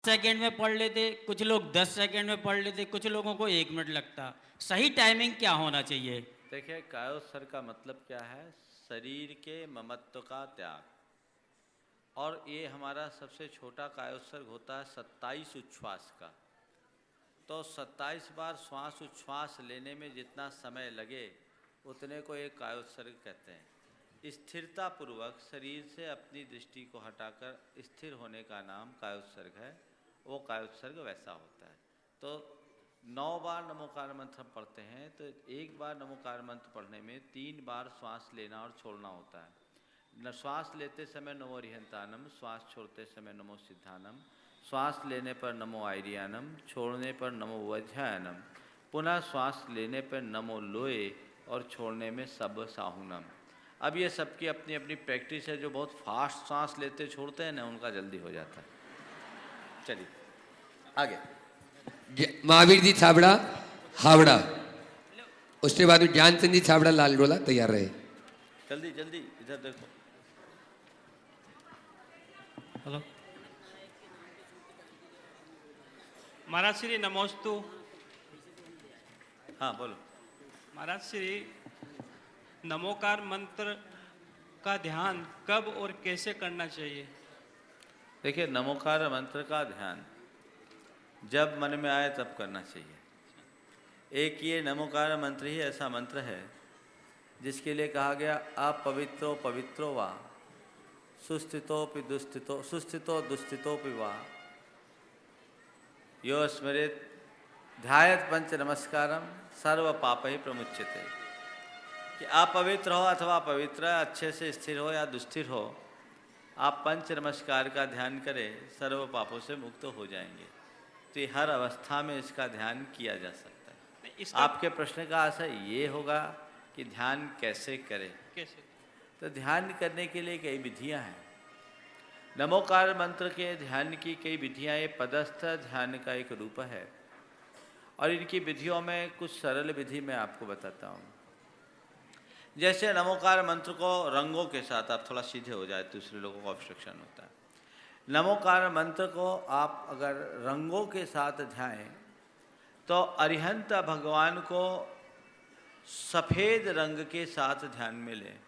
Second में पढ़ लेते, कुछ लोग 10 सेकंड में पढ़ लेते, कुछ लोगों को 1 मिनट लगता। सही टाइमिंग क्या होना चाहिए? देखिए, कायोत्सर्ग का मतलब क्या है? शरीर के ममत्व का त्याग। और ये हमारा सबसे छोटा कायोत्सर्ग होता है 27 उच्छ्वास का। तो 27 बार श्वास उच्छ्वास लेने में जितना समय लगे उतने को एक कायोत्सर्ग कहते हैं। स्थिरता पूर्वक शरीर से अपनी दृष्टि को हटाकर स्थिर होने का नाम कायोत्सर्ग है। वो कायोत्सर्ग वैसा होता है। तो 9 बार नमोकार मंत्र हम पढ़ते हैं, तो एक बार नमोकार मंत्र पढ़ने में 3 बार श्वास लेना और छोड़ना होता है। न श्वास लेते समय नमो अरिहंतानम, श्वास छोड़ते समय नमो सिद्धानम, श्वास लेने पर नमो आयरियानम, छोड़ने पर नमो वज्रायनम, पुनः श्वास लेने पर नमो लोए और छोड़ने में सब साहुनम। अब ये सबकी अपनी अपनी प्रैक्टिस है। जो बहुत फास्ट सांस लेते छोड़ते हैं ना, उनका जल्दी हो जाता है। चलिए आगे। महावीर जी छाबड़ा हावड़ा, उसके बाद में ज्ञानचंद जी छाबड़ा लालगोला, तैयार रहे। जल्दी जल्दी इधर देखो। हेलो महाराज श्री नमोस्तु। हाँ बोलो। महाराज श्री नमोकार मंत्र का ध्यान कब और कैसे करना चाहिए? देखिए, नमोकार मंत्र का ध्यान जब मन में आए तब करना चाहिए। एक ये नमोकार मंत्र ही ऐसा मंत्र है जिसके लिए कहा गया अपवित्रो पवित्रो वा सुस्थितोपि दुस्थितो सुस्थितो दुस्थितोपि वा यो स्मरेत ध्यायत पंच नमस्कारम सर्व पापहि प्रमुच्यते। कि आप पवित्र हो अथवा पवित्र, अच्छे से स्थिर हो या दुस्थिर हो, आप पंच नमस्कार का ध्यान करें, सर्व पापों से मुक्त हो जाएंगे। तो ये हर अवस्था में इसका ध्यान किया जा सकता है। आपके प्रश्न का आशय ये होगा कि ध्यान कैसे करें। कैसे? तो ध्यान करने के लिए कई विधियां हैं। नमोकार मंत्र के ध्यान की कई विधियां, ये पदस्थ ध्यान का एक रूप है। और इनकी विधियों में कुछ सरल विधि मैं आपको बताता हूँ। जैसे नमोकार मंत्र को रंगों के साथ, आप थोड़ा सीधे हो जाए, दूसरे लोगों को ऑब्स्ट्रक्शन होता है। नमोकार मंत्र को आप अगर रंगों के साथ ध्याएं तो अरिहंत भगवान को सफ़ेद रंग के साथ ध्यान में लें।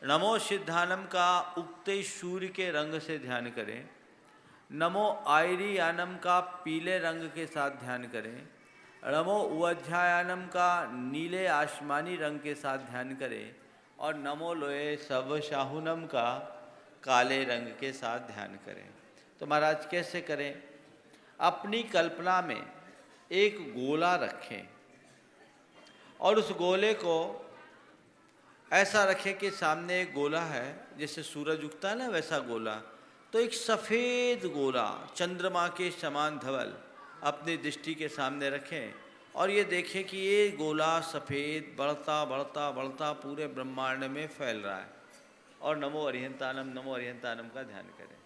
नमो सिद्धानम का उगते सूर्य के रंग से ध्यान करें। नमो आयरियानम का पीले रंग के साथ ध्यान करें। नमो उवज्जायानम का नीले आसमानी रंग के साथ ध्यान करें। और नमो लोए सब शाहुनम का काले रंग के साथ ध्यान करें। तो महाराज कैसे करें? अपनी कल्पना में एक गोला रखें और उस गोले को ऐसा रखें कि सामने एक गोला है, जैसे सूरज उगता है ना वैसा गोला। तो एक सफ़ेद गोला चंद्रमा के समान धवल अपनी दृष्टि के सामने रखें और ये देखें कि ये गोला सफ़ेद बढ़ता बढ़ता बढ़ता पूरे ब्रह्मांड में फैल रहा है। और नमो अरिहंतानम का ध्यान करें।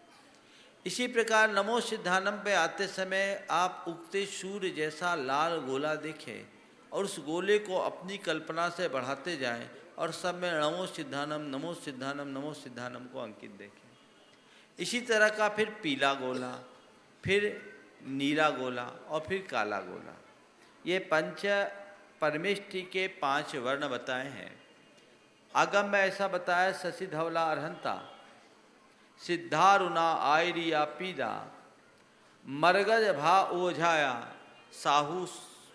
इसी प्रकार नमो सिद्धानम पे आते समय आप उगते सूर्य जैसा लाल गोला देखें और उस गोले को अपनी कल्पना से बढ़ाते जाएं और सब में नमो सिद्धानम को अंकित देखें। इसी तरह का फिर पीला गोला, फिर नीला गोला और फिर काला गोला। ये पंच परमेष्टि के 5 वर्ण बताए हैं। आगम में ऐसा बताया, शशि धवला अरहंता, सिद्धारुणा आयरिया पीदा, मरगज भा ओझाया, साहू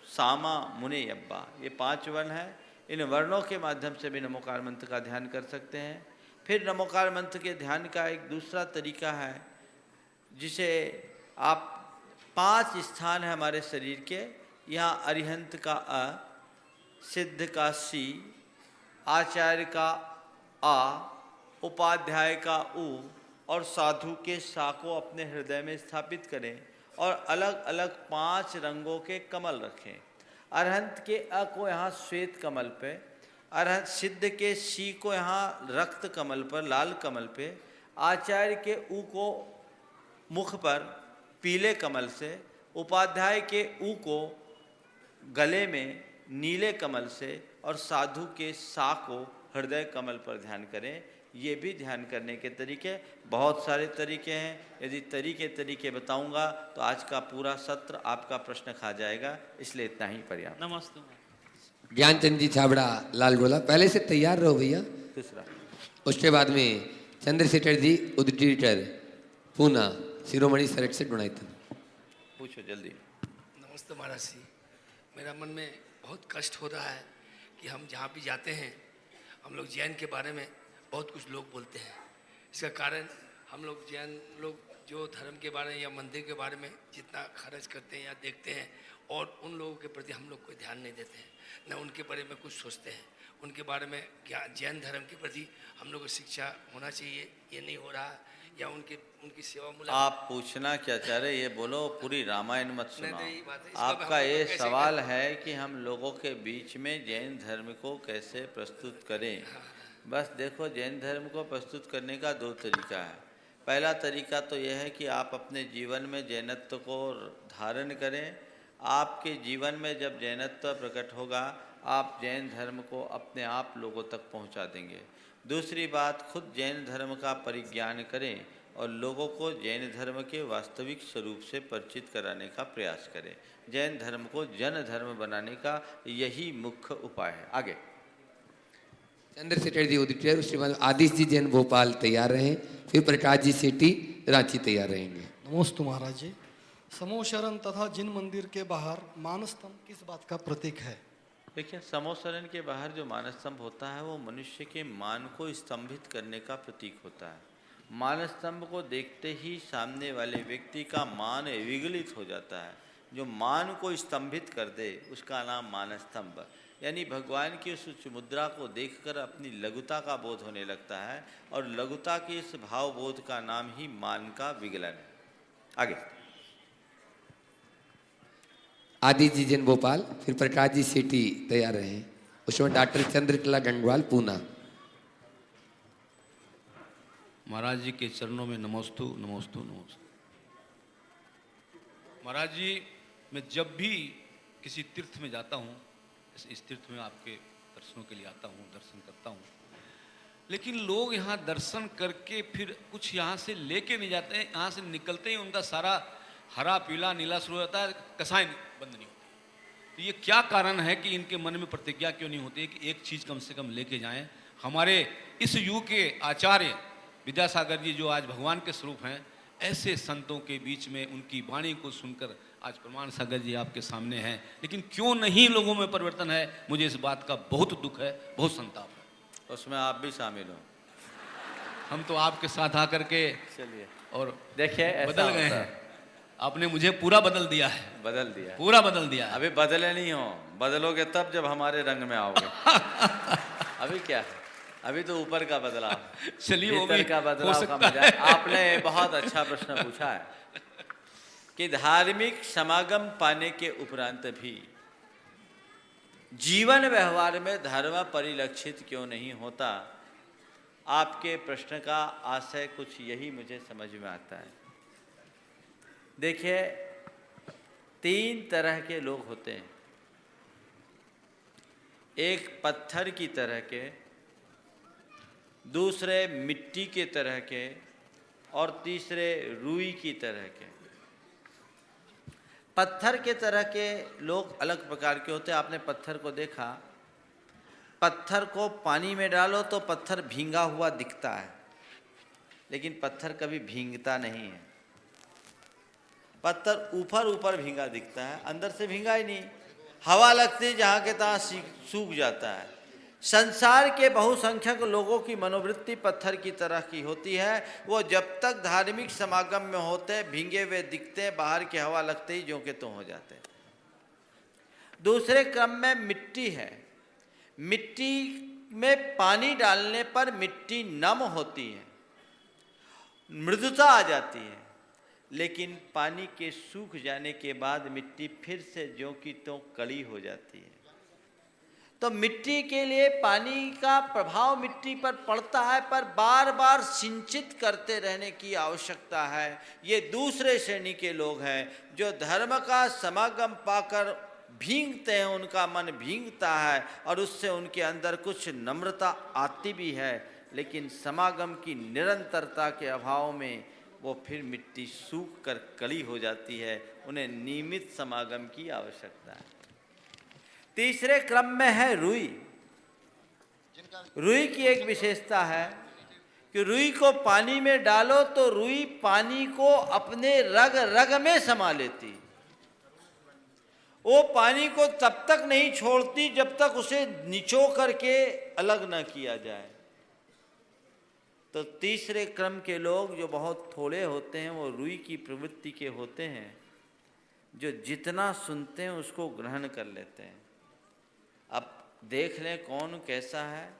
सामा मुने यब्बा। ये 5 वर्ण हैं। इन वर्णों के माध्यम से भी नमोकार मंत्र का ध्यान कर सकते हैं। फिर नमोकार मंत्र के ध्यान का एक दूसरा तरीका है, जिसे आप 5 स्थान है हमारे शरीर के। यहाँ अरिहंत का अ, सिद्ध का सी, आचार्य का आ, उपाध्याय का उ और साधु के सा को अपने हृदय में स्थापित करें और अलग अलग 5 रंगों के कमल रखें। अरहंत के अ को यहाँ श्वेत कमल पे, अरहंत सिद्ध के सी को यहाँ रक्त कमल पर, लाल कमल पे, आचार्य के उ को मुख पर पीले कमल से, उपाध्याय के उ को गले में नीले कमल से और साधु के सा को हृदय कमल पर ध्यान करें। ये भी ध्यान करने के तरीके। बहुत सारे तरीके हैं, यदि तरीके बताऊंगा तो आज का पूरा सत्र आपका प्रश्न खा जाएगा, इसलिए इतना ही पर्याप्त। नमस्ते। ज्ञानचंद जी छाबड़ा लाल गोला, पहले से तैयार रहो भैया। दूसरा उसके बाद में चंद्रशेखर जी उद्टीटर पूना शिरोमणि सरेट से गुणायतन। पूछो जल्दी। नमस्ते महाराज जी, मेरा मन में बहुत कष्ट हो रहा है कि हम जहाँ भी जाते हैं हम लोग जैन के बारे में बहुत कुछ लोग बोलते हैं। इसका कारण हम लोग जैन लोग जो धर्म के बारे में या मंदिर के बारे में जितना खर्च करते हैं या देखते हैं, और उन लोगों के प्रति हम लोग कोई ध्यान नहीं देते हैं, न उनके बारे में कुछ सोचते हैं। उनके बारे में क्या जैन धर्म के प्रति हम लोग को शिक्षा होना चाहिए, ये नहीं हो रहा, या उनकी सेवा मूलक। आप पूछना क्या चाह रहे ये बोलो, पूरी रामायण मत नहीं, सुनाओ। नहीं, बात है। इसका आपका हम ये लोग कैसे सवाल करें? है कि हम लोगों के बीच में जैन धर्म को कैसे प्रस्तुत करें। बस देखो, जैन धर्म को प्रस्तुत करने का दो तरीका है। पहला तरीका तो यह है कि आप अपने जीवन में जैनत्व को धारण करें। आपके जीवन में जब जैनत्व प्रकट होगा, आप जैन धर्म को अपने आप लोगों तक पहुंचा देंगे। दूसरी बात, खुद जैन धर्म का परिज्ञान करें और लोगों को जैन धर्म के वास्तविक स्वरूप से परिचित कराने का प्रयास करें। जैन धर्म को जन धर्म बनाने का यही मुख्य उपाय है। आगे चंद्रशेखर जी उद्टीटर, उसके बाद आदिश जी जैन भोपाल तैयार रहें, फिर प्रकाश जी सेठी रांची तैयार रहेंगे। नमस्ते महाराज जी। समोशरण तथा जिन मंदिर के बाहर मानस स्तंभ किस बात का प्रतीक है? देखिए, समोसरण के बाहर जो मानस स्तंभ होता है वो मनुष्य के मान को स्तंभित करने का प्रतीक होता है। मानस स्तंभ को देखते ही सामने वाले व्यक्ति का मान विगलित हो जाता है। जो मान को स्तंभित कर दे उसका नाम मानस स्तंभ, यानी भगवान की उस उच्च मुद्रा को देखकर अपनी लघुता का बोध होने लगता है, और लघुता के इस भाव बोध का नाम ही मान का विगलन है। आगे आदिश जी जैन भोपाल, फिर प्रकाश जी सेठी तैयार रहें, उसमें डॉक्टर चंद्रकला गंगवाल पूना। महाराज जी के चरणों में नमोस्तु नमोस्तु नमोस्तु। महाराज जी, मैं जब भी किसी तीर्थ में जाता हूँ, इस तीर्थ में आपके दर्शनों के लिए आता हूँ, दर्शन करता हूँ, लेकिन लोग यहाँ दर्शन करके फिर कुछ यहाँ से लेके नहीं जाते हैं। यहाँ से निकलते ही उनका सारा हरा पीला नीला शुरू हो जाता है, कसाई बंद नहीं होती। तो ये क्या कारण है कि इनके मन में प्रतिज्ञा क्यों नहीं होती है कि एक चीज़ कम से कम लेके जाएं? हमारे इस युग के आचार्य विद्यासागर जी जो आज भगवान के स्वरूप हैं, ऐसे संतों के बीच में उनकी वाणी को सुनकर आज प्रमाण सागर जी आपके सामने हैं, लेकिन क्यों नहीं लोगों में परिवर्तन है? मुझे इस बात का बहुत दुख है, बहुत संताप है। उसमें आप भी शामिल हो। हम तो आपके साथ आकर के चलिए, और देखिए बदल गए हैं। आपने मुझे पूरा बदल दिया है, बदल दिया, पूरा बदल दिया है। अभी बदले नहीं हो, बदलोगे तब जब हमारे रंग में आओगे। अभी क्या है, अभी तो ऊपर का बदलाव, चलिए वो भीतर भी का हो बदलाव का सकता मजा। है। आपने बहुत अच्छा प्रश्न पूछा है कि धार्मिक समागम पाने के उपरांत भी जीवन व्यवहार में धर्म परिलक्षित क्यों नहीं होता। आपके प्रश्न का आशय कुछ यही मुझे समझ में आता है। देखिए, 3 तरह के लोग होते हैं, एक पत्थर की तरह के, दूसरे मिट्टी के तरह के, और तीसरे रुई की तरह के। पत्थर के तरह के लोग अलग प्रकार के होते हैं। आपने पत्थर को देखा, पत्थर को पानी में डालो तो पत्थर भींगा हुआ दिखता है, लेकिन पत्थर कभी भींगता नहीं है। पत्थर ऊपर ऊपर भींगा दिखता है, अंदर से भींगा ही नहीं। हवा लगती जहाँ के तहाँ सूख जाता है। संसार के बहुसंख्यक लोगों की मनोवृत्ति पत्थर की तरह की होती है। वो जब तक धार्मिक समागम में होते हैं भींगे हुए दिखते हैं, बाहर की हवा लगते ही ज्यों के त्यों हो जाते हैं। दूसरे क्रम में मिट्टी है। मिट्टी में पानी डालने पर मिट्टी नम होती है, मृदुता आ जाती है, लेकिन पानी के सूख जाने के बाद मिट्टी फिर से ज्यों की त्यों कड़ी हो जाती है। तो मिट्टी के लिए पानी का प्रभाव मिट्टी पर पड़ता है, पर बार बार सिंचित करते रहने की आवश्यकता है। ये दूसरे श्रेणी के लोग हैं जो धर्म का समागम पाकर भींगते हैं, उनका मन भींगता है और उससे उनके अंदर कुछ नम्रता आती भी है, लेकिन समागम की निरंतरता के अभाव में वो फिर मिट्टी सूख कर कली हो जाती है। उन्हें नियमित समागम की आवश्यकता है। तीसरे क्रम में है रुई। रुई की एक विशेषता है कि रुई को पानी में डालो तो रुई पानी को अपने रग रग में समा लेती। वो पानी को तब तक नहीं छोड़ती जब तक उसे निचो करके अलग न किया जाए। तो तीसरे क्रम के लोग जो बहुत थोड़े होते हैं वो रुई की प्रवृत्ति के होते हैं, जो जितना सुनते हैं उसको ग्रहण कर लेते हैं। अब देख लें कौन कैसा है।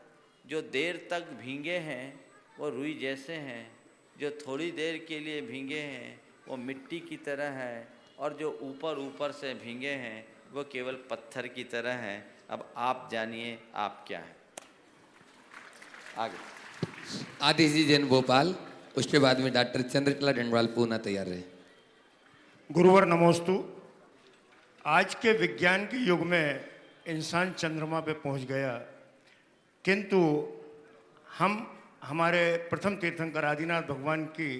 जो देर तक भींगे हैं वो रुई जैसे हैं, जो थोड़ी देर के लिए भींगे हैं वो मिट्टी की तरह है, और जो ऊपर ऊपर से भींगे हैं वो केवल पत्थर की तरह हैं। अब आप जानिए आप क्या हैं। आगे आतिश जी जैन भोपाल, उसके बाद में डॉक्टर चंद्रकला डंडवाल पूना तैयार रहे। गुरुवर नमोस्तु। आज के विज्ञान के युग में इंसान चंद्रमा पे पहुंच गया, किंतु हम हमारे प्रथम तीर्थंकर आदिनाथ भगवान की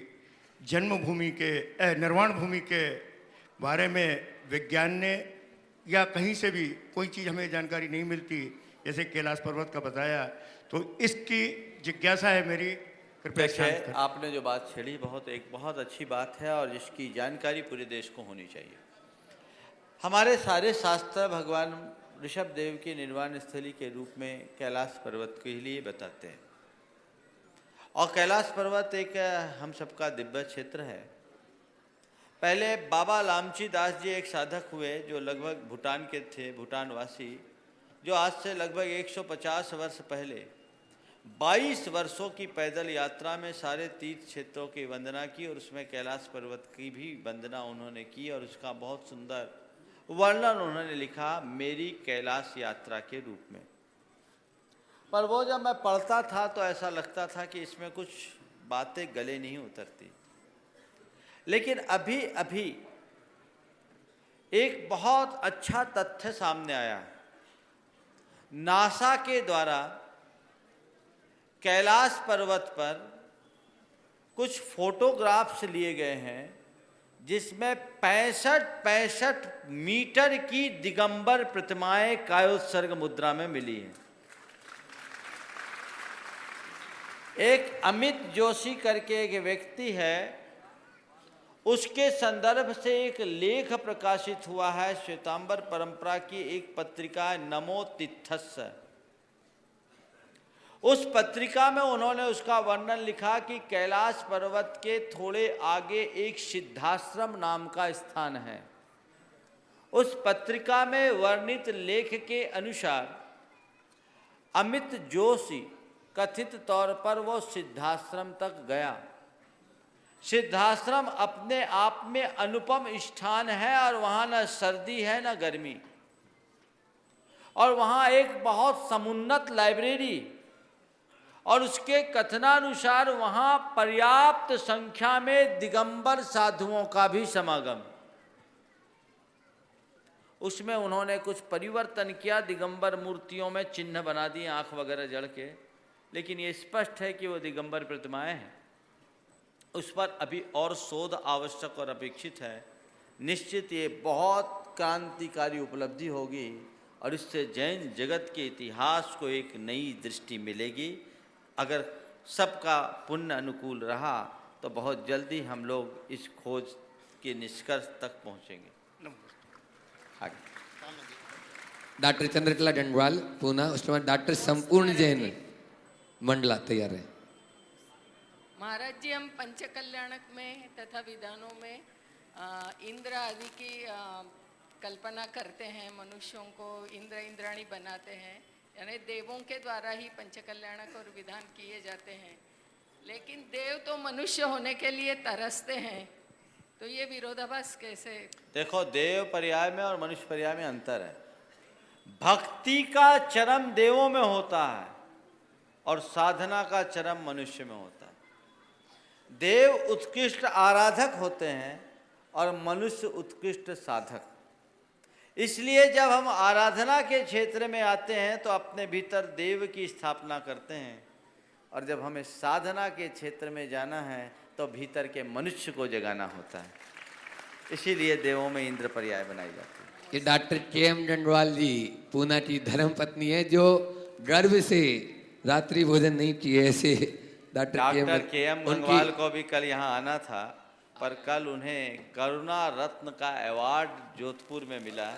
जन्मभूमि के निर्वाण भूमि के बारे में विज्ञान ने या कहीं से भी कोई चीज़ हमें जानकारी नहीं मिलती, जैसे कैलाश पर्वत का बताया, तो इसकी जिज्ञासा है मेरी, कृपया शांत देखिए करें। आपने जो बात छेड़ी एक बहुत अच्छी बात है और जिसकी जानकारी पूरे देश को होनी चाहिए। हमारे सारे शास्त्र भगवान ऋषभ देव की निर्वाण स्थली के रूप में कैलाश पर्वत के लिए बताते हैं, और कैलाश पर्वत एक हम सबका दिव्य क्षेत्र है। पहले बाबा लामची दास जी एक साधक हुए जो लगभग भूटान के थे, भूटान वासी, जो आज से लगभग 150 वर्ष पहले 22 वर्षों की पैदल यात्रा में सारे तीर्थ क्षेत्रों की वंदना की, और उसमें कैलाश पर्वत की भी वंदना उन्होंने की, और उसका बहुत सुंदर वर्णन उन्होंने लिखा मेरी कैलाश यात्रा के रूप में। पर वो जब मैं पढ़ता था तो ऐसा लगता था कि इसमें कुछ बातें गले नहीं उतरती। लेकिन अभी अभी एक बहुत अच्छा तथ्य सामने आया। नासा के द्वारा कैलाश पर्वत पर कुछ फोटोग्राफ्स लिए गए हैं जिसमें 65 मीटर की दिगंबर प्रतिमाएं कायोत्सर्ग मुद्रा में मिली हैं। एक अमित जोशी करके एक व्यक्ति है, उसके संदर्भ से एक लेख प्रकाशित हुआ है श्वेतांबर परंपरा की एक पत्रिका नमो तिथस्य। उस पत्रिका में उन्होंने उसका वर्णन लिखा कि कैलाश पर्वत के थोड़े आगे एक सिद्धाश्रम नाम का स्थान है। उस पत्रिका में वर्णित लेख के अनुसार अमित जोशी कथित तौर पर वो सिद्धाश्रम तक गया। सिद्धाश्रम अपने आप में अनुपम स्थान है, और वहाँ न सर्दी है न गर्मी, और वहाँ एक बहुत समुन्नत लाइब्रेरी, और उसके कथनानुसार वहाँ पर्याप्त संख्या में दिगंबर साधुओं का भी समागम। उसमें उन्होंने कुछ परिवर्तन किया, दिगंबर मूर्तियों में चिन्ह बना दिए आँख वगैरह जड़ के, लेकिन ये स्पष्ट है कि वो दिगंबर प्रतिमाएं हैं। उस पर अभी और शोध आवश्यक और अपेक्षित है। निश्चित ये बहुत क्रांतिकारी उपलब्धि होगी, और इससे जैन जगत के इतिहास को एक नई दृष्टि मिलेगी। अगर सबका पुण्य अनुकूल रहा तो बहुत जल्दी हम लोग इस खोज के निष्कर्ष तक पहुंचेंगे। आगे डॉक्टर चंद्रकला डंडवाल पूना, उसके बाद डॉक्टर संपूर्ण जैन मंडला तैयार है। महाराज जी, हम पंच कल्याणक में तथा विधानों में इंद्र आदि की कल्पना करते हैं, मनुष्यों को इंद्र इंद्राणी बनाते हैं, यानी देवों के द्वारा ही पंच कल्याणक और विधान किए जाते हैं। लेकिन देव तो मनुष्य होने के लिए तरसते हैं, तो ये विरोधाभास कैसे? देखो, देव पर्याय में और मनुष्य पर्याय में अंतर है। भक्ति का चरम देवों में होता है और साधना का चरम मनुष्य में होता है। देव उत्कृष्ट आराधक होते हैं और मनुष्य उत्कृष्ट साधक। इसलिए जब हम आराधना के क्षेत्र में आते हैं तो अपने भीतर देव की स्थापना करते हैं, और जब हमें साधना के क्षेत्र में जाना है तो भीतर के मनुष्य को जगाना होता है। इसीलिए देवों में इंद्र पर्याय बनाई जाती है। ये डॉक्टर के.एम. डंडवाल जी पूना की धर्म पत्नी है जो गर्भ से रात्रि भोजन नहीं किए। ऐसे डॉक्टर के.एम. डंडवाल को भी कल यहाँ आना था, पर कल उन्हें करुणा रत्न का अवार्ड जोधपुर में मिला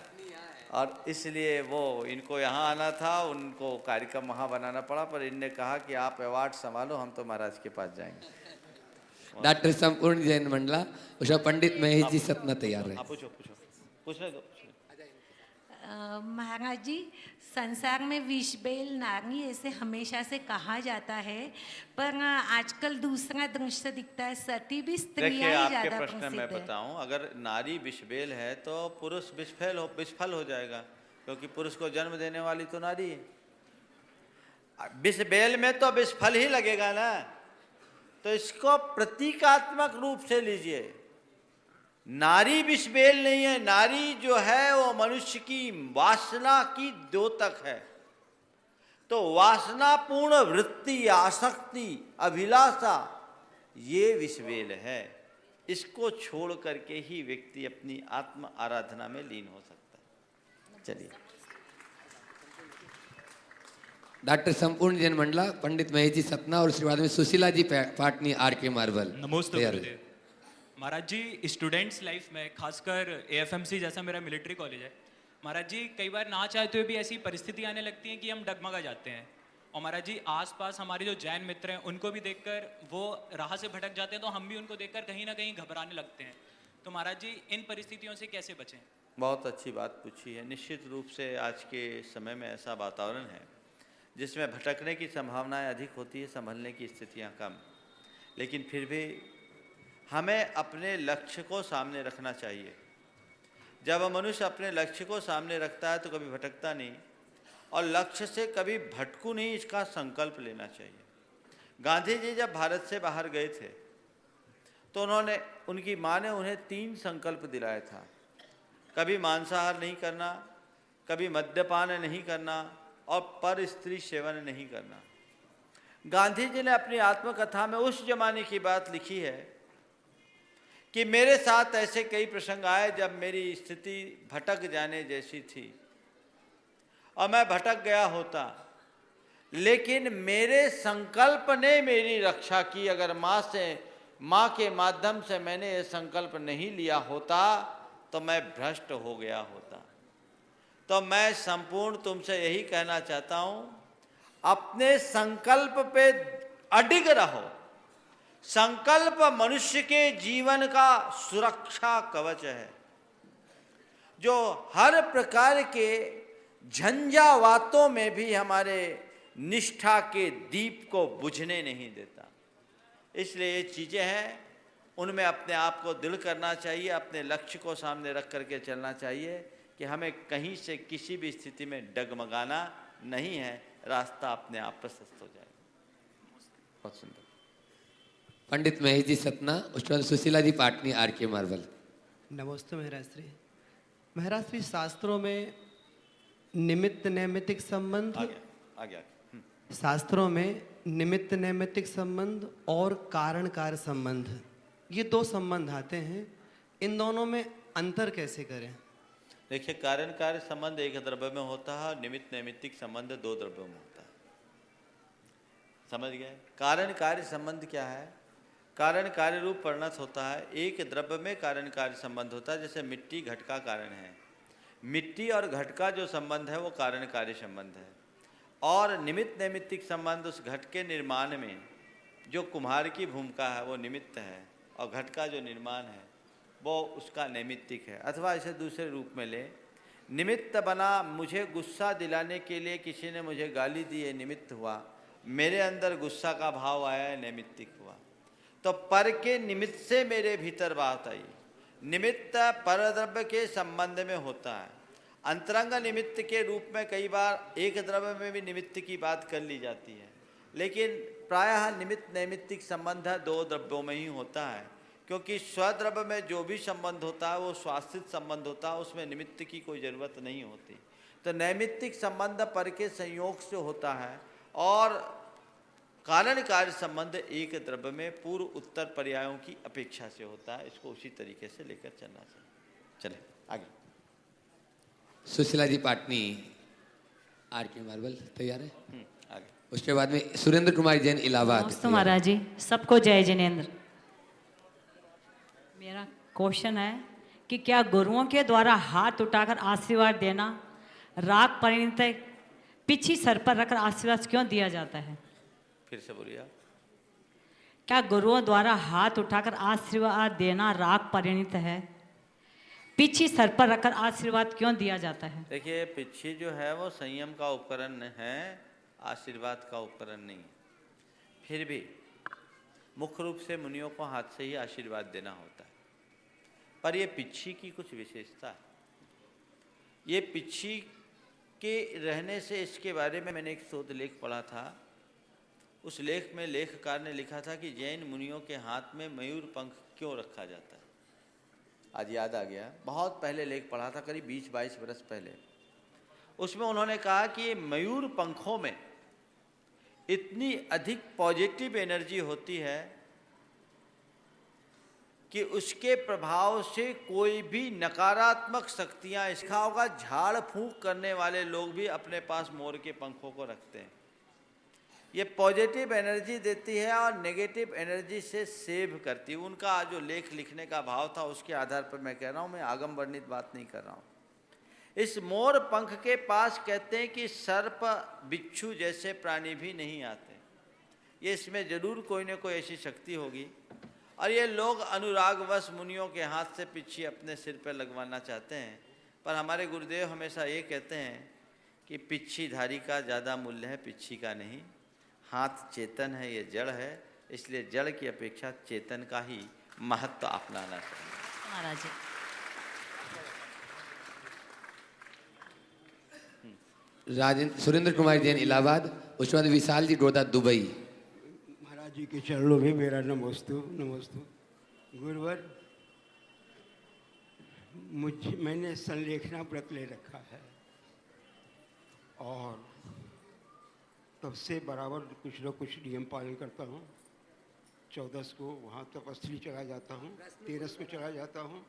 और इसलिए वो इनको यहाँ आना था, उनको कार्यक्रम वहाँ बनाना पड़ा, पर इनने कहा कि आप अवार्ड संभालो, हम तो महाराज के पास जाएंगे। डॉक्टर संपूर्ण जैन मंडला उषा पंडित महेश जी सतना तैयार है। पूछो पूछो पूछने दो। महाराज जी, संसार में विष बेल नारी ऐसे हमेशा से कहा जाता है, पर आजकल दूसरा दृश्य दिखता है, सती भी स्त्रियां ही आपके ज्यादा प्रश्न प्रसिद्ध मैं है। बताऊं, अगर नारी विषबेल है तो पुरुष विषफल हो जाएगा, क्योंकि पुरुष को जन्म देने वाली तो नारी है। विषबेल में तो विषफल ही लगेगा ना, तो इसको प्रतीकात्मक रूप से लीजिए। नारी विषबेल नहीं है, नारी जो है वो मनुष्य की वासना की द्योतक है। तो वासनापूर्ण वृत्ति, आसक्ति, अभिलाषा ये विषबेल है। इसको छोड़ करके ही व्यक्ति अपनी आत्म आराधना में लीन हो सकता है। चलिए। डॉक्टर संपूर्ण जैन मंडला, पंडित महेश जी सतना और उसके बाद में सुशीला जी पाटनी आर.के. मार्बल। नमस्ते गुरुदेव। महाराज जी, स्टूडेंट्स लाइफ में खासकर एएफएमसी जैसा मेरा मिलिट्री कॉलेज है महाराज जी, कई बार ना चाहते हुए भी ऐसी परिस्थिति आने लगती है कि हम डगमगा जाते हैं। और महाराज जी, आसपास हमारे जो जैन मित्र हैं उनको भी देखकर वो राह से भटक जाते हैं, तो हम भी उनको देखकर कहीं ना कहीं घबराने लगते हैं। तो महाराज जी, इन परिस्थितियों से कैसे बचें? बहुत अच्छी बात पूछी है। निश्चित रूप से आज के समय में ऐसा वातावरण है जिसमें भटकने की संभावनाएं अधिक होती है, संभलने की स्थितियां कम। लेकिन फिर भी हमें अपने लक्ष्य को सामने रखना चाहिए। जब मनुष्य अपने लक्ष्य को सामने रखता है तो कभी भटकता नहीं, और लक्ष्य से कभी भटकू नहीं, इसका संकल्प लेना चाहिए। गांधी जी जब भारत से बाहर गए थे तो उनकी माँ ने उन्हें 3 संकल्प दिलाया था। कभी मांसाहार नहीं करना, कभी मद्यपान नहीं करना और पर स्त्री सेवन नहीं करना। गांधी जी ने अपनी आत्मकथा में उस जमाने की बात लिखी है कि मेरे साथ ऐसे कई प्रसंग आए जब मेरी स्थिति भटक जाने जैसी थी और मैं भटक गया होता, लेकिन मेरे संकल्प ने मेरी रक्षा की। अगर माँ के माध्यम से मैंने ये संकल्प नहीं लिया होता तो मैं भ्रष्ट हो गया होता। तो मैं संपूर्ण तुमसे यही कहना चाहता हूँ, अपने संकल्प पे अडिग रहो। संकल्प मनुष्य के जीवन का सुरक्षा कवच है, जो हर प्रकार के झंझावातों में भी हमारे निष्ठा के दीप को बुझने नहीं देता। इसलिए ये चीज़ें हैं, उनमें अपने आप को दृढ़ करना चाहिए, अपने लक्ष्य को सामने रख करके चलना चाहिए कि हमें कहीं से किसी भी स्थिति में डगमगाना नहीं है, रास्ता अपने आप प्रशस्त हो जाएगा। बहुत सुंदर। पंडित महेश जी सतना, उसके बाद सुशीला जी पाटनी आर.के. मार्बल। नमस्ते महाराज श्री। महाराज श्री, शास्त्रों में निमित्त नैमित्तिक संबंध शास्त्रों में निमित्त नैमित्तिक संबंध और कारण कार्य संबंध, ये 2 संबंध आते हैं। इन दोनों में अंतर कैसे करें? देखिए, कारण कार्य संबंध एक द्रव्य में होता है, निमित्त नैमित्तिक संबंध 2 द्रव्यों में होता है। समझ गए? कारण कार्य संबंध क्या है? कारण कार्य रूप परिणत होता है। एक द्रव्य में कारण कार्य संबंध होता है, जैसे मिट्टी घट का कारण है। मिट्टी और घट का जो संबंध है वो कारण कार्य संबंध है। और निमित्त नैमित्तिक संबंध उस घट के निर्माण में जो कुम्हार की भूमिका है वो निमित्त है, और घट का जो निर्माण है वो उसका नैमित्तिक है। अथवा इसे दूसरे रूप में ले, निमित्त बना, मुझे गुस्सा दिलाने के लिए किसी ने मुझे गाली दी, है निमित्त हुआ। मेरे अंदर गुस्सा का भाव आया है, नैमित्तिक हुआ। तो पर के निमित्त से मेरे भीतर बात आई। निमित्त परद्रव्य के संबंध में होता है। अंतरंग निमित्त के रूप में कई बार एक द्रव्य में भी निमित्त की बात कर ली जाती है, लेकिन प्रायः निमित्त नैमित्तिक संबंध 2 द्रव्यों में ही होता है, क्योंकि स्वद्रव्य में जो भी संबंध होता है वो स्वाश्रित संबंध होता है, उसमें निमित्त की कोई ज़रूरत नहीं होती। तो नैमित्तिक संबंध पर के संयोग से होता है, और कारण कार्य संबंध एक द्रव्य में पूर्व उत्तर पर्यायों की अपेक्षा से होता है। इसको उसी तरीके से लेकर चलना चाहिए। चले आगे। सुशीला जी पाटनी, आर के मार्बल तैयार है। आगे। उसके बाद में सुरेंद्र कुमार जैन इलाहाबाद। नमस्ते महाराज जी, सबको जय जिनेन्द्र। मेरा क्वेश्चन है कि क्या गुरुओं के द्वारा हाथ उठाकर आशीर्वाद देना राग परिणत है? पिछी सर पर रखकर आशीर्वाद क्यों दिया जाता है? फिर से बोलिए आप। क्या गुरुओं द्वारा हाथ उठाकर आशीर्वाद देना राग परिणत है? पिछी सर पर रखकर आशीर्वाद क्यों दिया जाता है? देखिए, पिछी जो है वो संयम का उपकरण है, आशीर्वाद का उपकरण नहीं। फिर भी मुख्य रूप से मुनियों को हाथ से ही आशीर्वाद देना होता है। पर ये पिछी की कुछ विशेषता है। ये पिछी के रहने से, इसके बारे में मैंने एक शोध लेख पढ़ा था। उस लेख में लेखकार ने लिखा था कि जैन मुनियों के हाथ में मयूर पंख क्यों रखा जाता है। आज याद आ गया, बहुत पहले लेख पढ़ा था, करीब 20-22 वर्ष पहले। उसमें उन्होंने कहा कि मयूर पंखों में इतनी अधिक पॉजिटिव एनर्जी होती है कि उसके प्रभाव से कोई भी नकारात्मक शक्तियां, इसका होगा झाड़ फूंक करने वाले लोग भी अपने पास मोर के पंखों को रखते हैं। ये पॉजिटिव एनर्जी देती है और नेगेटिव एनर्जी से सेव करती है। उनका जो लेख लिखने का भाव था उसके आधार पर मैं कह रहा हूँ, मैं आगम वर्णित बात नहीं कर रहा हूँ। इस मोर पंख के पास कहते हैं कि सर्प बिच्छू जैसे प्राणी भी नहीं आते। ये इसमें जरूर कोई न कोई ऐसी शक्ति होगी। और ये लोग अनुरागवश मुनियों के हाथ से पिच्छी अपने सिर पर लगवाना चाहते हैं। पर हमारे गुरुदेव हमेशा ये कहते हैं कि पिच्छीधारी का ज़्यादा मूल्य है, पिच्छी का नहीं। हाथ चेतन है, ये जड़ है, इसलिए जड़ की अपेक्षा चेतन का ही महत्व अपनाना चाहिए। महाराज जी, राजेंद्र सुरेंद्र कुमार जैन इलाहाबाद। उसके बाद विशाल जी गोदा दुबई। महाराज जी के चरणों में मेरा नमोस्तु नमोस्तु। गुरुवर, मैंने संलेखना व्रत ले रखा है और तब से बराबर कुछ न कुछ नियम पालन करता हूँ। 14 को वहाँ तपस्वी चला जाता हूँ, 13 को चला जाता हूँ,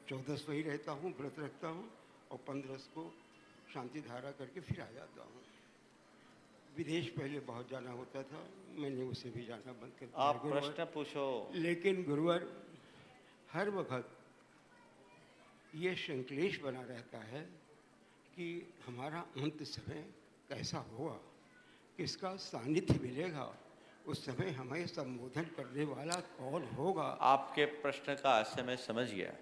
14 वही रहता हूँ, व्रत रखता हूँ और 15 को शांति धारा करके फिर आ जाता हूँ। विदेश पहले बहुत जाना होता था, मैंने उसे भी जाना बंद कर दिया। आप प्रश्न पूछो। लेकिन गुरुवर, हर वक्त ये संक्लेश बना रहता है कि हमारा अंत समय कैसा होगा, किसका सानिध्य मिलेगा, उस समय हमें संबोधन करने वाला कौन होगा। आपके प्रश्न का आशय मैं समझ गया।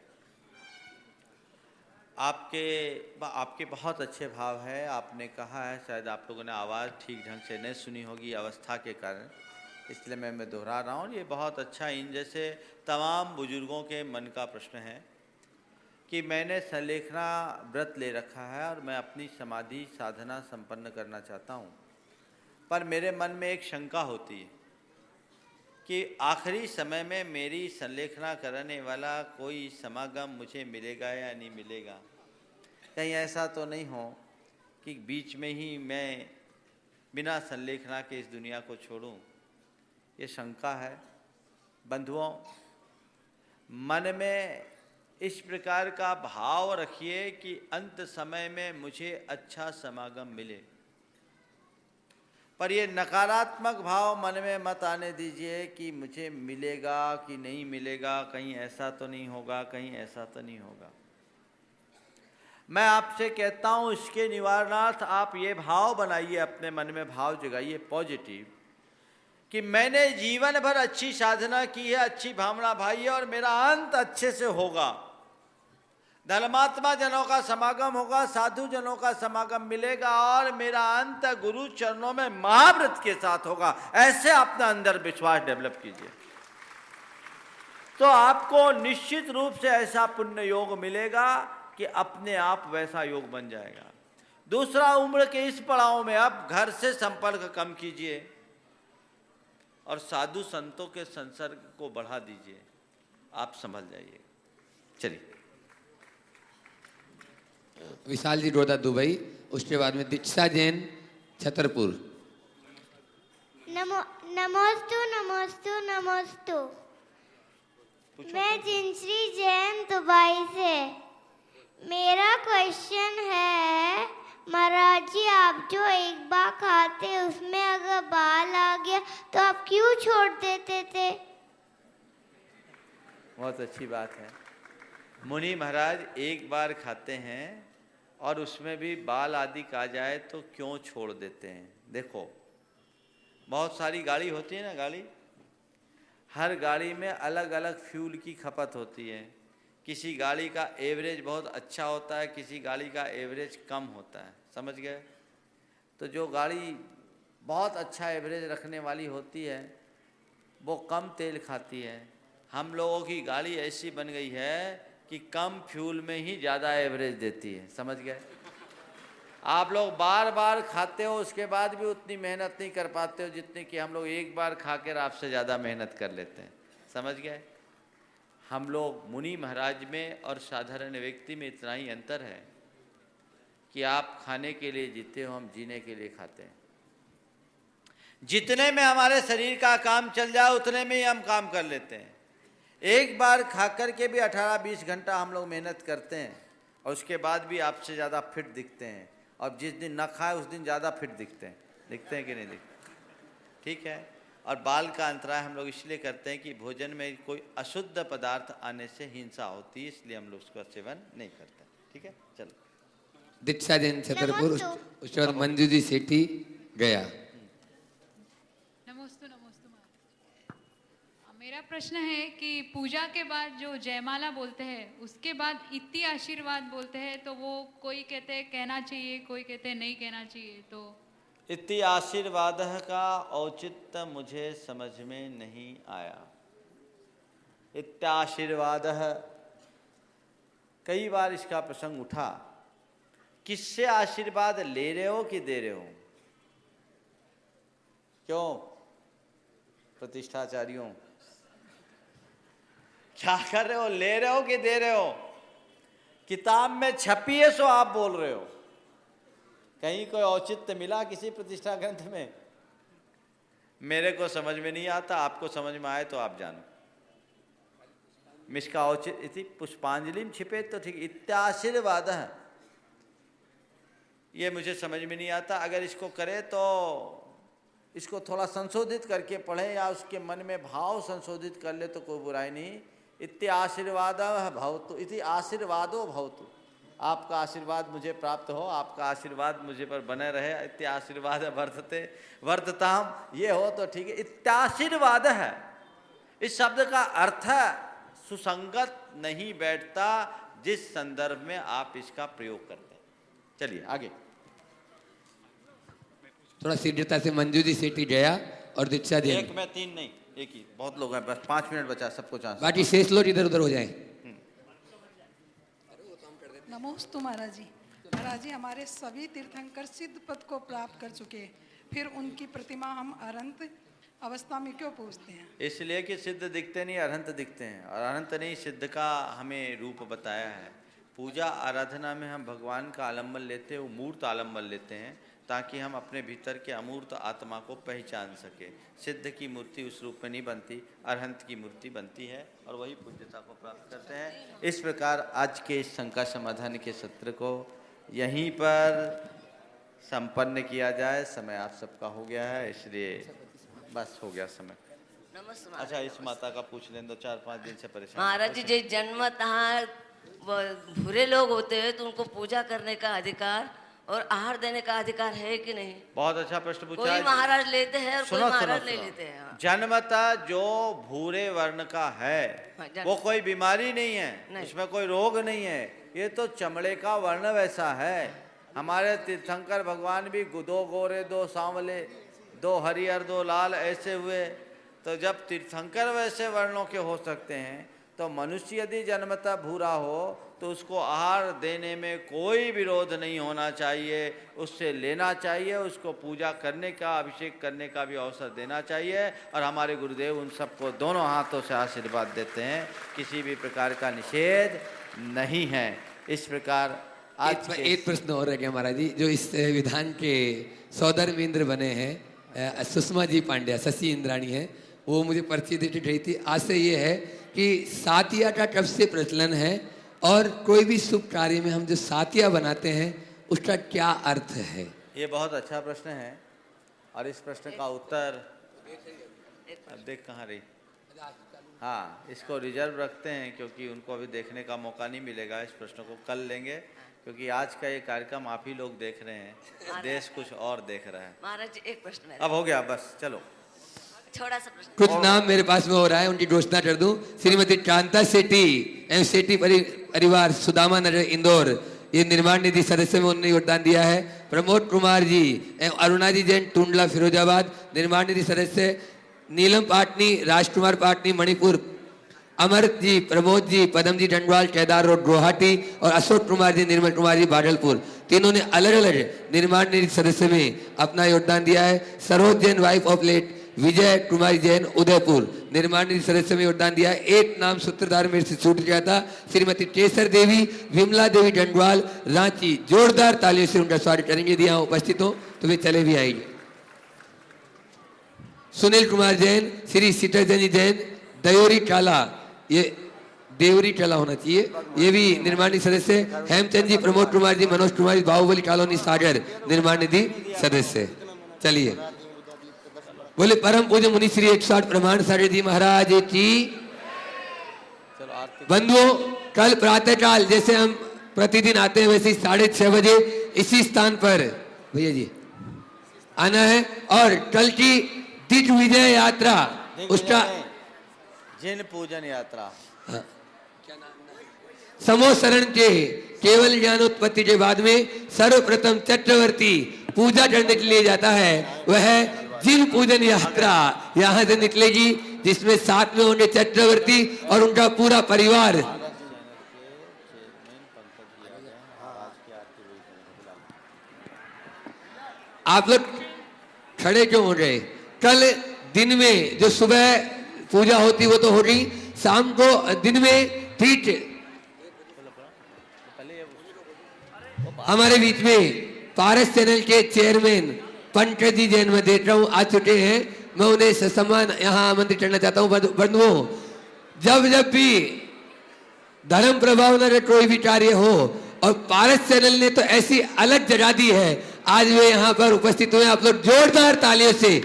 आपके बहुत अच्छे भाव है। आपने कहा है, शायद आप लोगों ने आवाज़ ठीक ढंग से नहीं सुनी होगी अवस्था के कारण, इसलिए मैं दोहरा रहा हूँ। ये बहुत अच्छा, इन जैसे तमाम बुजुर्गों के मन का प्रश्न है कि मैंने संलेखना व्रत ले रखा है और मैं अपनी समाधि साधना संपन्न करना चाहता हूँ, पर मेरे मन में एक शंका होती है कि आखिरी समय में मेरी संलेखना करने वाला कोई समागम मुझे मिलेगा या नहीं मिलेगा। कहीं ऐसा तो नहीं हो कि बीच में ही मैं बिना संलेखना के इस दुनिया को छोड़ूं। ये शंका है। बंधुओं, मन में इस प्रकार का भाव रखिए कि अंत समय में मुझे अच्छा समागम मिले, पर ये नकारात्मक भाव मन में मत आने दीजिए कि मुझे मिलेगा कि नहीं मिलेगा, कहीं ऐसा तो नहीं होगा, कहीं ऐसा तो नहीं होगा। मैं आपसे कहता हूँ, इसके निवारणार्थ आप ये भाव बनाइए, अपने मन में भाव जगाइए पॉजिटिव कि मैंने जीवन भर अच्छी साधना की है, अच्छी भावना भाई है और मेरा अंत अच्छे से होगा। धर्मात्मा जनों का समागम होगा, साधु जनों का समागम मिलेगा और मेरा अंत गुरु चरणों में महाव्रत के साथ होगा। ऐसे अपना अंदर विश्वास डेवलप कीजिए तो आपको निश्चित रूप से ऐसा पुण्य योग मिलेगा कि अपने आप वैसा योग बन जाएगा। दूसरा, उम्र के इस पड़ाव में अब घर से संपर्क कम कीजिए और साधु संतों के संसर्ग को बढ़ा दीजिए, आप संभल जाइए। चलिए। विशाल जी डोडा दुबई। उसके बाद में दीक्षा जैन छतरपुर। नमोस्तु नमोस्तु नमोस्तु। मैं जिनश्री जैन दुबई से। मेरा क्वेश्चन है महाराज जी, आप जो एक बार खाते उसमें अगर बाल आ गया तो आप क्यों छोड़ देते थे? बहुत अच्छी बात है। मुनि महाराज एक बार खाते हैं और उसमें भी बाल आदि आ जाए तो क्यों छोड़ देते हैं? देखो, बहुत सारी गाड़ी होती है ना, गाड़ी, हर गाड़ी में अलग अलग फ्यूल की खपत होती है। किसी गाड़ी का एवरेज बहुत अच्छा होता है, किसी गाड़ी का एवरेज कम होता है, समझ गए? तो जो गाड़ी बहुत अच्छा एवरेज रखने वाली होती है वो कम तेल खाती है। हम लोगों की गाड़ी ऐसी बन गई है कि कम फ्यूल में ही ज़्यादा एवरेज देती है, समझ गए? आप लोग बार बार खाते हो, उसके बाद भी उतनी मेहनत नहीं कर पाते हो जितनी कि हम लोग एक बार खाकर आपसे ज़्यादा मेहनत कर लेते हैं, समझ गए? हम लोग मुनि महाराज में और साधारण व्यक्ति में इतना ही अंतर है कि आप खाने के लिए जीते हो, हम जीने के लिए खाते हैं। जितने में हमारे शरीर का काम चल जाए उतने में ही हम काम कर लेते हैं। एक बार खा कर के भी 18-20 घंटा हम लोग मेहनत करते हैं और उसके बाद भी आपसे ज़्यादा फिट दिखते हैं, और जिस दिन न खाए उस दिन ज़्यादा फिट दिखते हैं कि नहीं दिखते? ठीक है। और बाल का अंतराय हम लोग इसलिए करते हैं कि भोजन में कोई अशुद्ध पदार्थ आने से हिंसा होती है, इसलिए हम लोग उसका सेवन नहीं करते। ठीक है, चलो। दीक्षा जैन छतरपुर, उसके बाद मंजू जी सेठी गया। नमोस्तु नमोस्तु। मेरा प्रश्न है कि पूजा के बाद जो जयमाला बोलते हैं उसके बाद इति आशीर्वाद बोलते हैं, तो वो कोई कहते हैं कहना चाहिए, कोई कहते हैं नहीं कहना चाहिए, तो इति आशीर्वाद का औचित्य मुझे समझ में नहीं आया। इत्याशीर्वाद, कई बार इसका प्रसंग उठा, किससे आशीर्वाद ले रहे हो कि दे रहे हो? क्यों प्रतिष्ठाचार्यों, क्या कर रहे हो? ले रहे हो कि दे रहे हो? किताब में छपी है सो आप बोल रहे हो, कहीं कोई औचित्य मिला किसी प्रतिष्ठा ग्रंथ में? मेरे को समझ में नहीं आता, आपको समझ में आए तो आप जानो। मिश्का औचित्य इति पुष्पांजलि में छिपे तो ठीक, इत्याशीर्वाद ये मुझे समझ में नहीं आता। अगर इसको करे तो इसको थोड़ा संशोधित करके पढ़े या उसके मन में भाव संशोधित कर ले तो कोई बुराई नहीं। इत्याशीर्वाद भवतु इति आशीर्वादो भवतु, आपका आशीर्वाद मुझे प्राप्त हो, आपका आशीर्वाद मुझे पर बने रहे। इत्याशीर्वाद वर्धते वर्धताम, ये हो तो ठीक है। इत्याशीर्वाद है, इस शब्द का अर्थ सुसंगत नहीं बैठता जिस संदर्भ में आप इसका प्रयोग करते हैं। चलिए आगे। थोड़ा शीघ्रता से मंजू जी सेठी गया और दीक्षा जैन। एक में तीन नहीं, एक ही, बहुत लोग हैं, बस 5 मिनट बचा, सबको चांस। बाकी शेष लोग इधर उधर हो जाए। नमोस्तु महाराज जी। महाराज जी, हमारे सभी तीर्थंकर सिद्ध पद को प्राप्त कर चुके हैं, फिर उनकी प्रतिमा हम अनंत अवस्था में क्यों पूजते हैं? इसलिए कि सिद्ध दिखते नहीं, अनंत दिखते हैं, और अनंत नहीं सिद्ध का हमें रूप बताया है। पूजा आराधना में हम भगवान का आलम्बन लेते हैं, वो मूर्त आलम्बन लेते हैं, ताकि हम अपने भीतर के अमूर्त आत्मा को पहचान सके। सिद्ध की मूर्ति उस रूप में नहीं बनती, अरहंत की मूर्ति बनती है, और वही पूज्यता को प्राप्त करते हैं। इस प्रकार आज के इस शंका समाधान के सत्र को यहीं पर संपन्न किया जाए। समय आप सबका हो गया है, इसलिए बस हो गया समय। अच्छा, इस माता का पूछ लें, 2-4-5 दिन से परेशान। महाराज जी, जो जन्मतः बुरे लोग होते हैं तो उनको पूजा करने का अधिकार और आहार देने का अधिकार है कि नहीं? बहुत अच्छा प्रश्न पूछा। कोई महाराज लेते हैं और कोई महाराज नहीं लेते हैं। जन्मतः जो भूरे वर्ण का है वो कोई बीमारी नहीं है, उसमें कोई रोग नहीं है, ये तो चमड़े का वर्ण वैसा है। हमारे तीर्थंकर भगवान भी 2 गोरे 2 सांवले 2 हरिहर 2 लाल ऐसे हुए, तो जब तीर्थंकर वैसे वर्णों के हो सकते हैं तो मनुष्य यदि जन्मतः भूरा हो तो उसको आहार देने में कोई विरोध नहीं होना चाहिए, उससे लेना चाहिए, उसको पूजा करने का, अभिषेक करने का भी अवसर देना चाहिए। और हमारे गुरुदेव उन सबको दोनों हाथों से आशीर्वाद देते हैं, किसी भी प्रकार का निषेध नहीं है। इस प्रकार आज एक प्रश्न और है क्या महाराज जी, जो इस विधान के सौधर्म इंद्र बने हैं सुषमा जी पांड्या, शशि इंद्राणी है, वो मुझे पर्ची दे रही थी। आशय ये है कि सातिया का कब से प्रचलन है और कोई भी शुभ कार्य में हम जो सातिया बनाते हैं उसका क्या अर्थ है? ये बहुत अच्छा प्रश्न है और इस प्रश्न का उत्तर अब देख कहाँ रही। हाँ, इसको रिजर्व रखते हैं क्योंकि उनको अभी देखने का मौका नहीं मिलेगा। इस प्रश्न को कल लेंगे क्योंकि आज का ये कार्यक्रम आप ही लोग देख रहे हैं, देश कुछ और देख रहा है। महाराज जी एक प्रश्न अब हो गया, बस चलो। छोटा सा प्रश्न। कुछ नाम मेरे पास में हो रहा है, उनकी घोषणा कर दूं। श्रीमती कांता सेठी एवं सेठी परिवार, सुदामा नगर, इंदौर, ये निर्माण निधि सदस्य में उन्होंने योगदान दिया है। प्रमोद कुमार जी एवं अरुणा जी जैन, टुंडला, फिरोजाबाद, निर्माण निधि सदस्य। नीलम पाटनी, राजकुमार पाटनी, मणिपुर। अमर जी, प्रमोद जी, पदम जी डंडवाल, केदार रोड, गुवाहाटी, और अशोक कुमार जी, निर्मल कुमार जी, भागलपुर। तीनों ने अलग अलग निर्माण निधि सदस्य में अपना योगदान दिया है। Saroj Jain, wife of late Vijay Kumari Jain, Udaipur, निर्माण निधि सदस्य में योगदान दिया है। एक नाम सूत्रधार मेरे से छूट गया था, श्रीमती केसर देवी, विमला देवी डंडवाल, रांची। जोरदार तालियों से उनका स्वागत करेंगे। यदि यहाँ उपस्थित हो तो वे चले भी आएंगे। सुनील कुमार जैन, श्री सीताजनी जैन, दयोरी काला, ये देवरी काला होना चाहिए, ये भी निर्माण निधि सदस्य। हेमचंद जी, प्रमोद कुमार जी, मनोज कुमार जी, बाहुबली कॉलोनी, सागर, निर्माण निधि सदस्य। चलिए, बोले परम पूज्य मुनि श्री 108 प्रमाण सागर जी महाराज की। बंधुओं, कल प्रातःकाल जैसे हम प्रतिदिन आते हैं वैसे 6:30 बजे इसी स्थान पर भैया जी आना है और कल की दिग्विजय यात्रा, उसका जिन पूजन यात्रा, समोसरण के केवल ज्ञानोत्पत्ति के बाद में सर्वप्रथम चक्रवर्ती पूजा करने के लिए जाता है, वह जिन पूजन यात्रा यहाँ से निकलेगी, जिसमें साथ में होंगे चक्रवर्ती और उनका पूरा परिवार। आप लोग खड़े क्यों हो गए? कल दिन में जो सुबह पूजा होती वो तो होगी, शाम को दिन में ठीक हमारे बीच में पारस चैनल के चेयरमैन पंकज जी जैन में देख रहा हूँ आ चुके हैं। मैं उन्हें ससम्मान यहाँ आमंत्रित करना चाहता हूँ। बंधुओं, जब जब भी धर्म प्रभाव न कोई भी कार्य हो, और पारस चैनल ने तो ऐसी अलग जगह दी है, आज वे यहाँ पर उपस्थित हुए। आप लोग जोरदार तालियों से,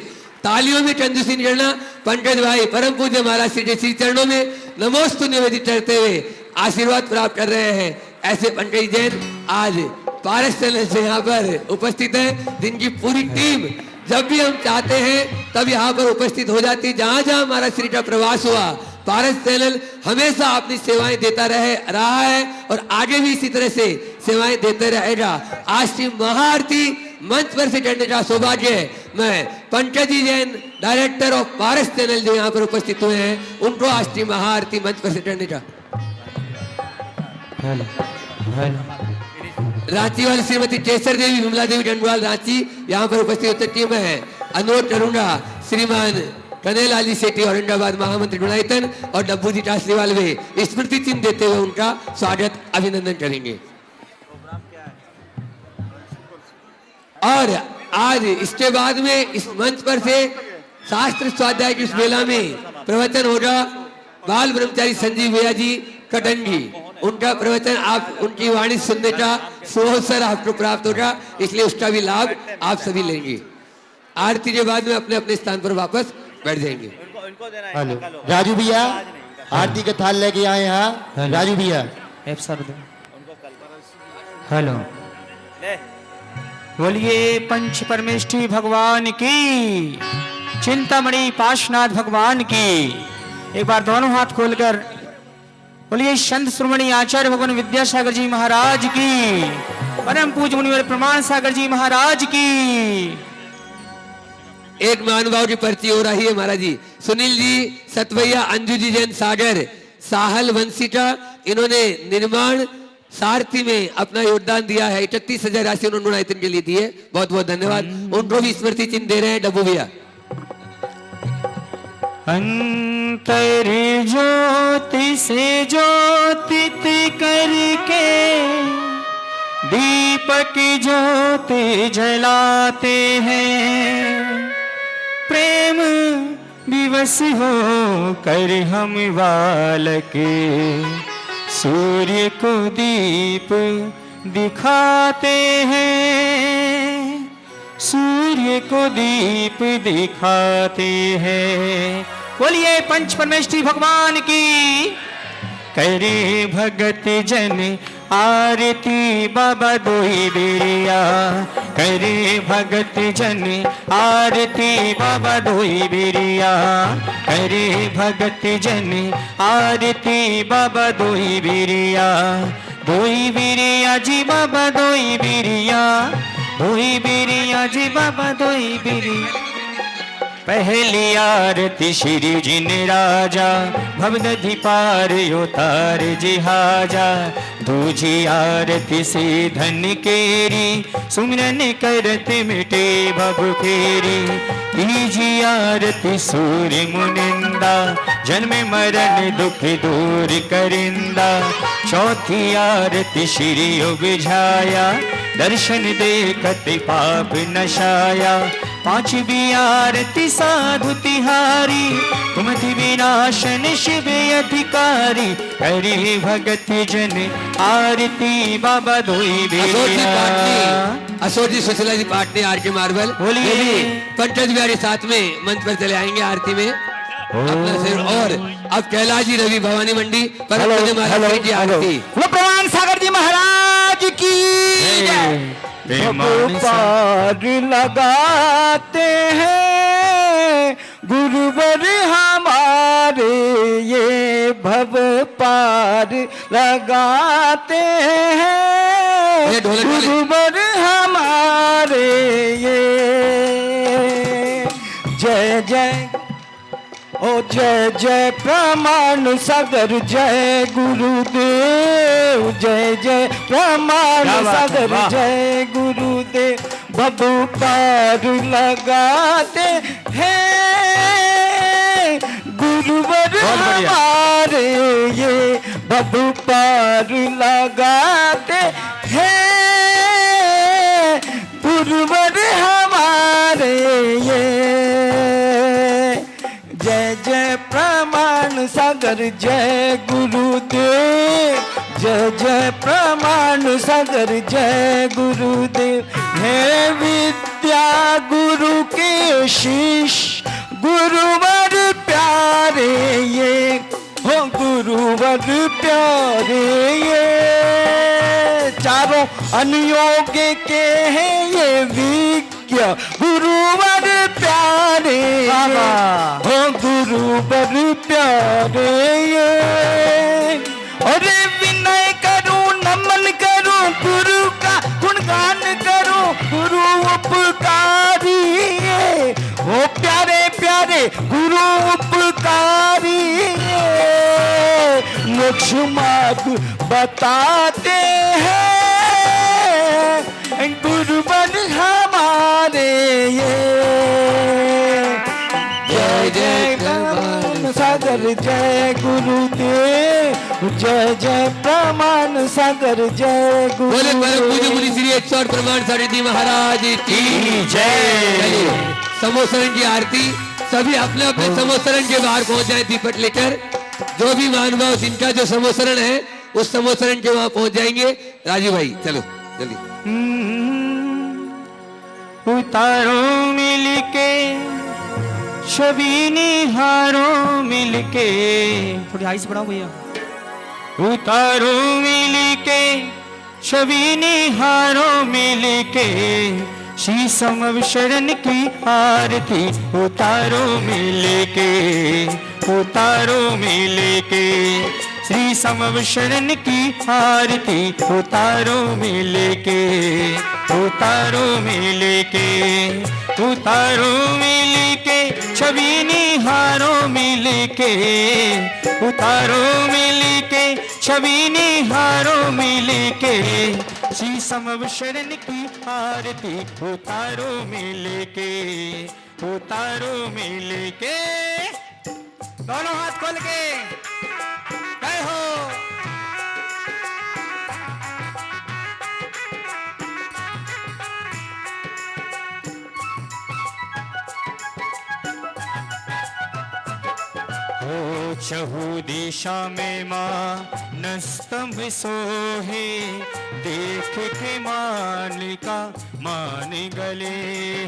तालियों में कंजूसी नहीं करना। पंकज भाई परम पूज्य महाराज श्री चरणों में नमोस्तु निवेदित करते हुए आशीर्वाद प्राप्त कर रहे हैं। ऐसे पंकज जैन आज पारस चैनल से यहाँ पर उपस्थित है, जिनकी पूरी टीम जब भी हम चाहते हैं तब यहाँ पर उपस्थित हो जाती है। जहाँ जहाँ महाराज श्री का प्रवास हुआ, पारस चैनल हमेशा अपनी सेवाएं देता रहा है और आगे भी इसी तरह से सेवाएं देते रहेगा। आज की महाआरती मंच पर से करने का सौभाग्य है। मैं Pankaj ji Jain, director of Paras channel, जो यहाँ पर उपस्थित हुए हैं, उनको आज की महाआरती मंच पर से करने का। रांची वाली श्रीमती केसर देवी, विमला देवी डंडवाल, रांची, यहाँ पर उपस्थित टीम है। अनुरोध करूंगा श्रीमान कन्हैयालाल जी सेठी, औरंगाबाद महामंत्री गुणायतन, और डब्बू जी टासलीवाल वे स्मृति चिन्ह देते हुए उनका स्वागत अभिनंदन करेंगे। और आज इसके बाद में इस मंच पर से शास्त्र स्वाध्याय की इस मेला में प्रवचन होगा बाल ब्रह्मचारी संजीव भैया जी कटंगी। उनका प्रवचन, आप उनकी वाणी सुनने का सुअवसर आपको प्राप्त होगा, इसलिए उसका भी लाभ आप सभी लेंगे। आरती के बाद में अपने अपने स्थान पर वापस बैठ जाएंगे। हेलो राजू भैया, आरती का थाल लेके आए यहाँ। राजू भैया हेलो, बोलिए पंच परमेष्ठी भगवान की, चिंतामणि पार्श्वनाथ भगवान की। एक बार दोनों हाथ खोलकर बोलिए संत श्रोमणी आचार्य भगवान विद्यासागर जी महाराज की, परम पूज्य मुनिवर प्रमाण सागर जी महाराज की। एक महानुभाव की पर्ची हो रही है महाराज जी। सुनील जी सतभैया, अंजू जी जैन सागर, साहल वंशी का, इन्होंने निर्माण सारथी में अपना योगदान दिया है। 31,000 राशि उन्होंने गुणायतन के लिए दी है, बहुत बहुत धन्यवाद। उनको भी स्मृति चिन्ह दे रहे हैं डब्बू भैया। अंतर ज्योति से ज्योतित करके दीपक ज्योति जलाते हैं, प्रेम विवश हो कर हम बालक सूर्य को दीप दिखाते हैं, सूर्य को दीप दिखाते हैं। बोलिए पंच परमेष्ठी भगवान की। करे भगत जन आरती बाबा दोई बेरिया, करे भगत जन आरती बाबा दोई बेरिया, करे भगत जन आरती बाबा दोई बेरिया, दोई बेरिया जी बाबा दोई बेरिया, दोई बेरिया जी बाबा दोई बेरिया। पहली आरती श्री जिन राजा भवदधि पार उतार जिहाजा, दूजी आरती से धन केरी सुमिरन करत मिटे भव फेरी, तीजी आरती सूर्य मुनिंदा जन्म मरण दुख दूर करिंदा, चौथी आरती श्री बुझाया दर्शन देखत पाप नशाया, पांचवी आरती साधु तिहारी तुम विनाशन शिव अधिकारी, करे भगत जन आरती बाबा दोई बेरिया। अशोक जी सुशीला जी पाटने आर के मार्बल। बोलिए पंकज बिहारी साथ में मंच पर चले आएंगे आरती में अपना सिर। और अब कैलाश जी रवि भवानी मंडी पर महाराज की आरती। वो प्रवान सागर जी महाराज की भव पार लगाते हैं गुरुवर हमारे, ये भव पार लगाते हैं गुरुवर हमारे, ये जय जय ओ जय जय प्रमाण सागर जय गुरुदेव, जय जय प्रमाण सागर जय गुरुदेव, भव पार लगाते हैं गुरुवर हमारे, ये भव पार लगाते हैं गुरुवर हमारे, ये जय जय प्रमाण सागर जय गुरुदेव, जय जय प्रमाण सागर जय गुरुदेव, है विद्या गुरु के शिष्य गुरुवर प्यारे, ये हो गुरुवर प्यारे, ये चारों अनुयोग के हैं ये विज्ञ गुरुवर प्यारे, हो गुरुवर प्यारे, ये अरे विनय करूं नमन करूं गुरु का गुणगान करूं, गुरु उपकारी वो प्यारे प्यारे गुरु उपकारी, मोक्ष मार्ग बताते हैं गुरुवर हमारे, ये जय जय प्रमाण सागर जय गुरुदेव, जय जय प्रमाण सागर जय गुरु। बोले पूज्य मुनि श्री 108 प्रमाण सागर जी महाराज की जय। समोसरण की आरती सभी अपने अपने समोसरण के बाहर पहुंच जाए दीपक लेकर। जो भी महानुभाव जिनका जो समोसरण है उस समोसरण के वहां पहुंच जाएंगे। राजू भाई चलो जल्दी। उतारो मिलके छवि निहारो मिलके, थोड़ी आई से बढ़ाओ भैया। उतारो मिलके छवि निहारो मिलके, श्री समव शरण की आरती उतारो मिलके, उतारो मिलके, श्री समव शरण की आरती उतारो मिलके, उतारो मिलके, उतारो मिलके छवि निहारो मिलके, उतारो मिलके छवि निहारो मिलके, श्री समव शरण की आरती उतारो मिलके, उतारो मिलके। दोनों हाथ खोल के जय हो। ओ चहु दिशा में मान स्तंभ सोहे, देख के मान का मान गले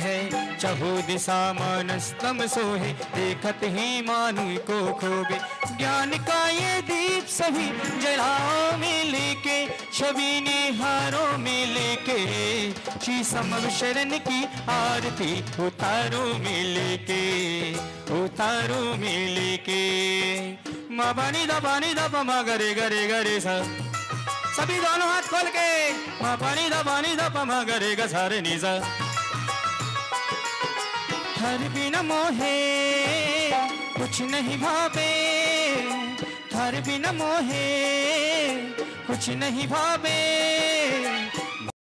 है। चहु दिशा मान स्तंभ सोहे, देखत ही मानु को खोबे। ज्ञान का ये दीप सभी जलाओ में लेके, छवि निहारों में लेके, श्री समर शरण की आरती उतारो में लेके, उतारो में लेके। मा पानी दा पमा गरे गरे गरे सा, सभी दोनों हाथ खोल के। मा पानी दा पमा गरे गा सारे नी सा। थर बिना मोहे कुछ नहीं भावे, थर बिना मोहे कुछ नहीं भावे।